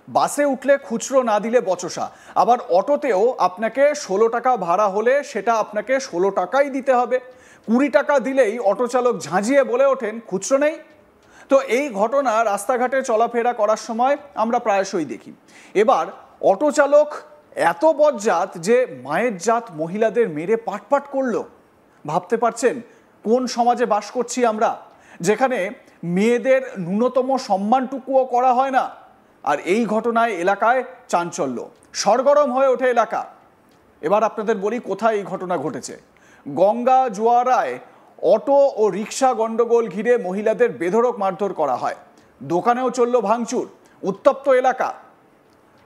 বাসে উঠলে খুচরো না দিলে বচসা, আবার অটোতেও আপনাকে 16 টাকা ভাড়া হলে সেটা আপনাকে 16 টাকাই দিতে হবে। 20 টাকা দিলেই অটো চালক ঝাঁঝিয়ে বলে ওঠেন খুচরো নেই। তো এই ঘটনা রাস্তাঘাটে চলাফেরা করার সময় আমরা প্রায়শই দেখি। এবার অটো চালক এত বজ্জাত যে মায়ের জাত মহিলাদের মেরে পাটপাট করলো। ভাবতে পারছেন কোন সমাজে বাস করছি আমরা, যেখানে মেয়েদের ন্যূনতম সম্মানটুকুও করা হয় না। আর এই ঘটনায় এলাকায় চাঞ্চল্য, সরগরম হয়ে ওঠে এলাকা। এবার আপনাদের বলি কোথায় এই ঘটনা ঘটেছে। গঙ্গা জোয়ারায় অটো ও রিক্সা গন্ডগোল ঘিরে মহিলাদের বেধড়ক মারধর করা হয়। দোকানেও চলল ভাঙচুর, উত্তপ্ত এলাকা।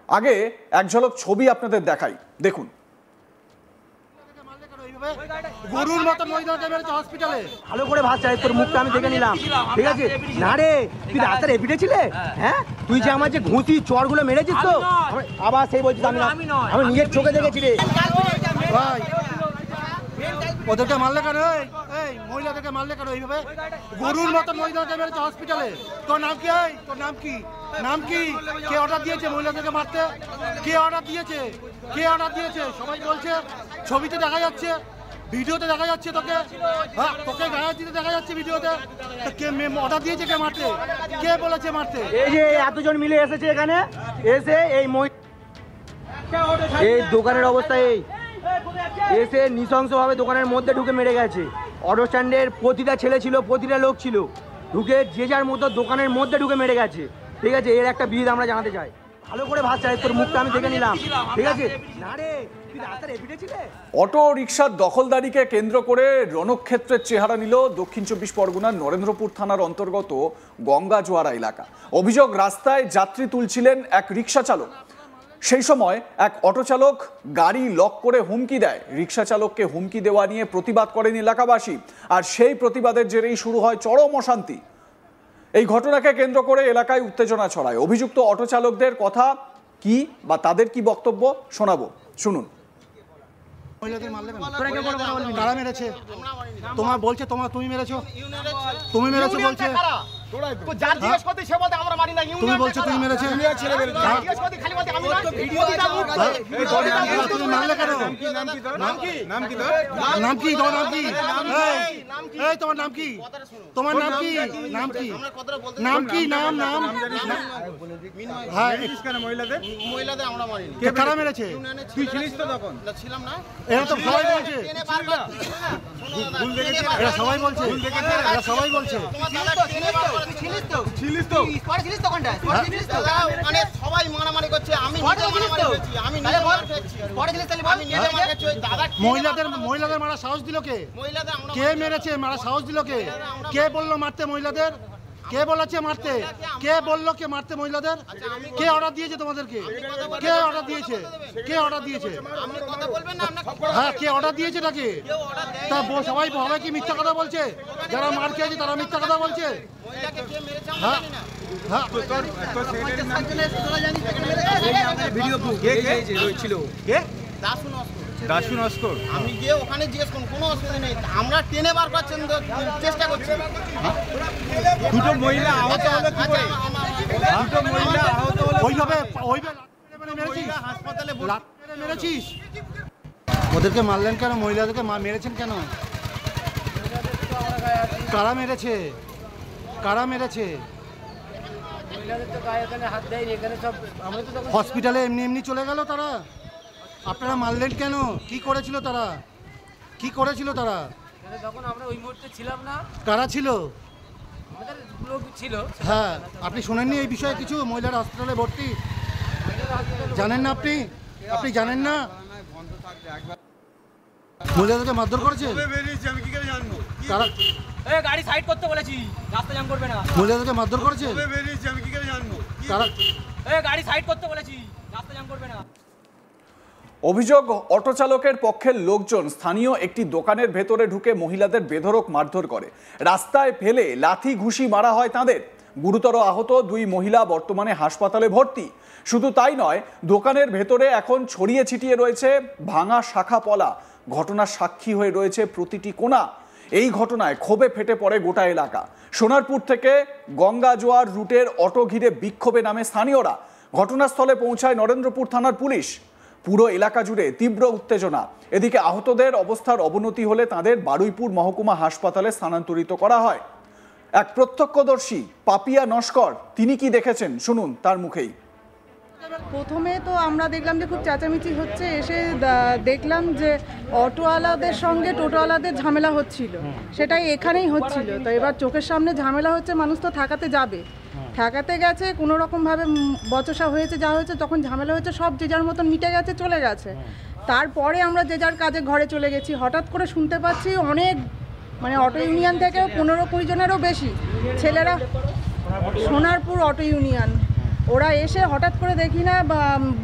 আগে এক ঝলক ছবি আপনাদের দেখাই, দেখুন। গরুর মতো মহিলাকে মেরেছে হসপিটালে। ভালো করে ভাত চাই, তোর মুখটা আমি দেখে নিলাম, ঠিক আছে? না রে, তুই রাস্তার এপিটে ছিলে? হ্যাঁ, তুই যে আমার যে ঘুঁটি চড়গুলো মেরেছিস তো, আবার সেই বলছিস আমি নিজের চোখে দেখেছি রে। ভাই ওদেরকে মারলে কেন? এই মহিলাদেরকে মারলে কেন এইভাবে? গরুর মতো মহিলাকে মেরেছে হসপিটালে। তোর নাম কি? তোর নাম কি? নাম কি? কে অর্ডার দিয়েছে মহিলাদেরকে মারতে? কে অর্ডার দিয়েছে? কে অর্ডার দিয়েছে? সবাই বলছে, ছবিতে দেখা যাচ্ছে, ভিডিওতে দেখা যাচ্ছে, তোকে হ্যাঁ তোকে গায়ে দিতে দেখা যাচ্ছে ভিডিওতে। কে অর্ডার দিয়েছে? কে মারতে? কে বলেছে মারতে? এই যে এতজন মিলে এসেছে এখানে, এসে এই দোকানের অবস্থা এই এসে নৃশংসভাবে দোকানের মধ্যে ঢুকে মেরে গেছে। অটো স্ট্যান্ডের প্রতিটা ছেলে ছিল, প্রতিটা লোক ছিল, ঢুকে যে যার মতো দোকানের মধ্যে ঢুকে মেরে গেছে, ঠিক আছে? এর একটা বিহিত আমরা জানাতে চাই। ভালো করে ভাত চাই, তোর মুখটা আমি দেখে নিলাম, ঠিক আছে? না রে, তুই রাস্তার এপিটে ছিলে? অটো রিকশার দখলদারিকে কেন্দ্র করে রণক্ষেত্রের চেহারা নিল দক্ষিণ 24 পরগনার নরেন্দ্রপুর থানার অন্তর্গত গঙ্গা জোয়ারা এলাকা। অভিযোগ, রাস্তায় যাত্রী তুলছিলেন এক রিকশা চালক। সেই সময় এক অটো চালক গাড়ি লক করে হুমকি দেয়। রিকশা চালককে হুমকি দেওয়া নিয়ে প্রতিবাদ করেন এলাকাবাসী, আর সেই প্রতিবাদের জেরেই শুরু হয় চরম অশান্তি। এই ঘটনাকে কেন্দ্র করে এলাকায় উত্তেজনা ছড়ায়। অভিযুক্ত অটো চালকদের কথা কি বা তাদের কি বক্তব্য শোনাবো, শুনুন। মহিলাদের মারলে কেন? কারা মেরেছে? তোমার বলছে তুমি মেরেছো? তুমি মেরেছো বলছে। তুমি বলছো তুমি মেরেছে? তুমি মারলে কেন? নাম কি? তোমার নাম কি? এই তোমার নাম কি? তোমার নাম কি? নাম কি? নাম কি? নাম নাম হ্যাঁ মহিলাদের আমরা মারিনি। কে কারা মেরেছে? তুই ছিলিস তো তখন? ছিলাম না। এরা তো সবাই বলছে, এরা সবাই বলছে, এরা সবাই বলছে। মহিলাদের মারা সাহস দিল কে? কে মেরেছে? মারা সাহস দিল কে? কে বললো মারতে মহিলাদের? কে বলেছে মারতে? কে বললো কে মারতে মহিলাদের? কে অর্ডার দিয়েছে তোমাদেরকে? কে অর্ডার দিয়েছে? কে অর্ডার দিয়েছে? হ্যাঁ, কে অর্ডার দিয়েছে নাকি? তা সবাই কি মিথ্যা কথা বলছে? যারা মার খেয়েছে তারা মিথ্যা কথা বলছে। হ্যাঁ হ্যাঁ, দাসু নস্কর। আমি গিয়ে ওখানে জিজ্ঞেস করুন, কোনো অসুবিধা নেই, আমরা টেনে বার করছেন চেষ্টা করছি। দুটো মহিলা আহত হলো কি করে? দুটো মহিলা আহত হলো ওইভাবে হাসপাতালে মেরেছিস? ওদেরকে মারলেন কেন? মহিলাদেরকে মেরেছেন কেন? কারা মেরেছে? কারা মেরেছে? হসপিটালে এমনি এমনি চলে গেল তারা? আপনারা মারলেন কেন? কি করেছিল তারা? কি করেছিল তারা? তখন আমরা ওই মুহূর্তে ছিলাম না। কারা ছিল? আমাদের লোক ছিল। হ্যাঁ, আপনি শোনেননি এই বিষয়ে কিছু? মহিলারা হসপিটালে ভর্তি জানেন না আপনি? আপনি জানেন না? মহিলাদেরকে মারধর করেছে? আমি কি করে জানবো? কারা? গাড়ি সাইড করতে বলেছি, রাস্তা জ্যাম করবে না। মহিলাদেরকে মারধর করেছে? আমি কি করে জানবো? কারা? গাড়ি সাইড করতে বলেছি, রাস্তা জ্যাম করবে না। অভিযোগ, অটো চালকের পক্ষের লোকজন স্থানীয় একটি দোকানের ভেতরে ঢুকে মহিলাদের বেধড়ক মারধর করে। রাস্তায় ফেলে লাথি ঘুষি মারা হয় তাদের। গুরুতর আহত দুই মহিলা বর্তমানে হাসপাতালে ভর্তি। শুধু তাই নয়, দোকানের ভেতরে এখন ছড়িয়ে ছিটিয়ে রয়েছে ভাঙা শাখা পলা। ঘটনার সাক্ষী হয়ে রয়েছে প্রতিটি কোণা। এই ঘটনায় ক্ষোভে ফেটে পড়ে গোটা এলাকা। সোনারপুর থেকে গঙ্গা জোয়ার রুটের অটো ঘিরে বিক্ষোভে নামে স্থানীয়রা। ঘটনাস্থলে পৌঁছায় নরেন্দ্রপুর থানার পুলিশ। পুরো এলাকা জুড়ে তীব্র উত্তেজনা। এদিকে আহতদের অবস্থার অবনতি হলে তাদের বারুইপুর মহকুমা হাসপাতালে স্থানান্তরিত করা হয়। এক প্রত্যক্ষদর্শী পাপিয়া নস্কর তিনি কি দেখেছেন শুনুন তার মুখেই। প্রথমে তো আমরা দেখলাম যে খুব চেঁচামেচি হচ্ছে, এসে দেখলাম যে অটোওয়ালাদের সঙ্গে টোটোওয়ালাদের ঝামেলা হচ্ছিল, সেটাই এখানেই হচ্ছিল। তো এবার চোখের সামনে ঝামেলা হচ্ছে, মানুষ তো ঠেকাতে যাবে, ঠেকাতে গেছে, কোনো রকমভাবে বচসা হয়েছে, যা হয়েছে, তখন ঝামেলা হয়েছে, সব যে যার মতন মিটে গেছে, চলে গেছে। তারপরে আমরা যে যার কাজে ঘরে চলে গেছি। হঠাৎ করে শুনতে পাচ্ছি অনেক মানে অটো ইউনিয়ন থেকে 15-20 জনেরও বেশি ছেলেরা, সোনারপুর অটো ইউনিয়ন, ওরা এসে হঠাৎ করে দেখি না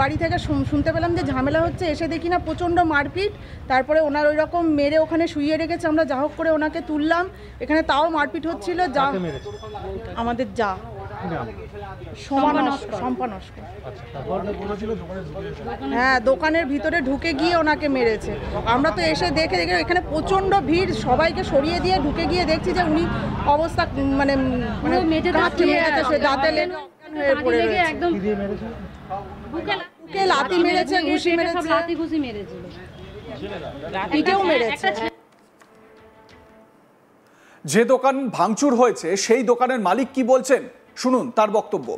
বাড়ি থেকে শুনতে পেলাম যে ঝামেলা হচ্ছে, এসে দেখি না প্রচণ্ড মারপিট। তারপরে ওনার ওই রকম মেরে ওখানে শুইয়ে রেখেছে, আমরা যা হোক করে ওনাকে তুললাম, এখানে তাও মারপিট হচ্ছিল। যা আমাদের যা শম্পা নস্কর, হ্যাঁ, দোকানের ভিতরে ঢুকে গিয়ে ওনাকে মেরেছে। আমরা তো এসে দেখে এখানে প্রচণ্ড ভিড়, সবাইকে সরিয়ে দিয়ে ঢুকে গিয়ে দেখছি যে উনি অবস্থা মানে দাঁতে লাথি মেরেছে, ঘুষি মেরেছে, পিঠেও মেরেছে। যে দোকান ভাঙচুর হয়েছে সেই দোকানের মালিক কি বলছেন শুনুন তার বক্তব্য।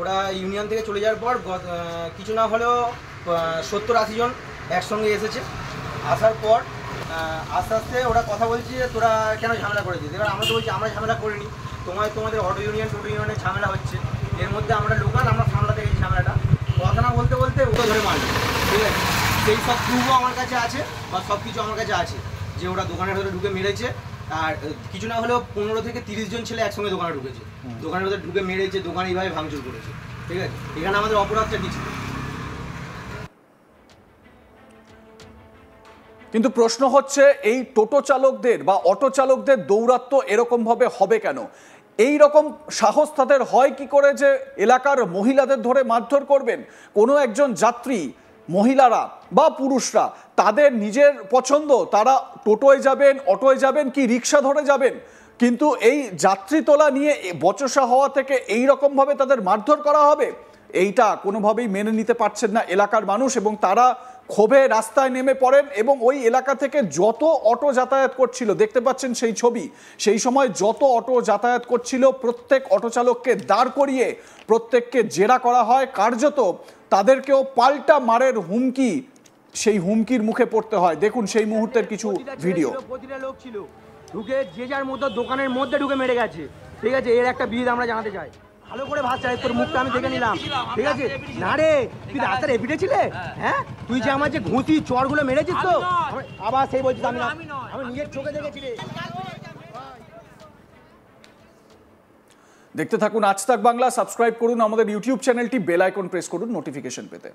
ওরা ইউনিয়ন থেকে চলে যাওয়ার পর কিছু না হলেও 70-80 জন একসঙ্গে এসেছে। আসার পর আস্তে আস্তে ওরা কথা বলছে যে তোরা কেন ঝামেলা করেছিস। এবার আমরা তো বলছি আমরা ঝামেলা করিনি, তোমাদের অটো ইউনিয়ন টোটো ইউনিয়নের ঝামেলা হচ্ছে, এর মধ্যে আমরা লোকাল, আমরা সামলাতে গেছি ঝামেলাটা। কথা না বলতে বলতে ওটা ধরে মারল, ঠিক আছে। সেই সব প্রুফও আমার কাছে আছে বা সব কিছু আমার কাছে আছে যে ওরা দোকানের ভেতরে ঢুকে মেরেছে। আর কিছু না হলেও 15 থেকে 30 জন ছেলে একসঙ্গে দোকানে ঢুকেছে, দোকানের ভেতরে ঢুকে মেরেছে, দোকান এইভাবে ভাঙচুর করেছে, ঠিক আছে। এখানে আমাদের অপরাধটা কি ছিল? কিন্তু প্রশ্ন হচ্ছে এই টোটো চালকদের বা অটো চালকদের দৌরাত্ম্য এরকম ভাবে হবে কেন? এই রকম সাহস তাদের হয় কি করে যে এলাকার মহিলাদের ধরে মারধর করবেন? কোনো একজন যাত্রী, মহিলারা বা পুরুষরা তাদের নিজের পছন্দ, তারা টোটোয় যাবেন, অটোয় যাবেন কি রিক্সা ধরে যাবেন, কিন্তু এই যাত্রী তোলা নিয়ে বচসা হওয়া থেকে এই রকম ভাবে তাদের মারধর করা হবে, এইটা কোনোভাবেই মেনে নিতে পারছেন না এলাকার মানুষ এবং তারা ক্ষোভে রাস্তায় নেমে পড়েন। এবং ওই এলাকা থেকে যত অটো যাতায়াত করছিল, দেখতে পাচ্ছেন সেই ছবি, সেই সময় যত অটো যাতায়াত করছিল প্রত্যেক অটো চালককে দাঁড় করিয়ে প্রত্যেককে জেরা করা হয়, কার্যত তাদেরকেও পাল্টা মারের হুমকি, সেই হুমকির মুখে পড়তে হয়। দেখুন সেই মুহূর্তের কিছু ভিডিও। প্রতিটা লোক ছিল, ঢুকে যে যার মতো দোকানের মধ্যে ঢুকে মেরে গেছে, ঠিক আছে। এর একটা বিহিত আমরা জানাতে চাই। ভালো করে ভাত চাই, তোর মুখটা আমি দেখে নিলাম, ঠিক আছে। না রে, তুই রাস্তার এপিটে ছিলে, হ্যাঁ, তুই যে আমার যে ঘুঁতি চড়গুলো মেরেছিস তো, আবার সেই বলছিস আমি নিজের চোখে দেখেছি রে। দেখতে থাকুন আজ তাক বাংলা, সাবস্ক্রাইব করুন আমাদের ইউটিউব চ্যানেলটি, বেল আইকন প্রেস করুন নোটিফিকেশন পেতে।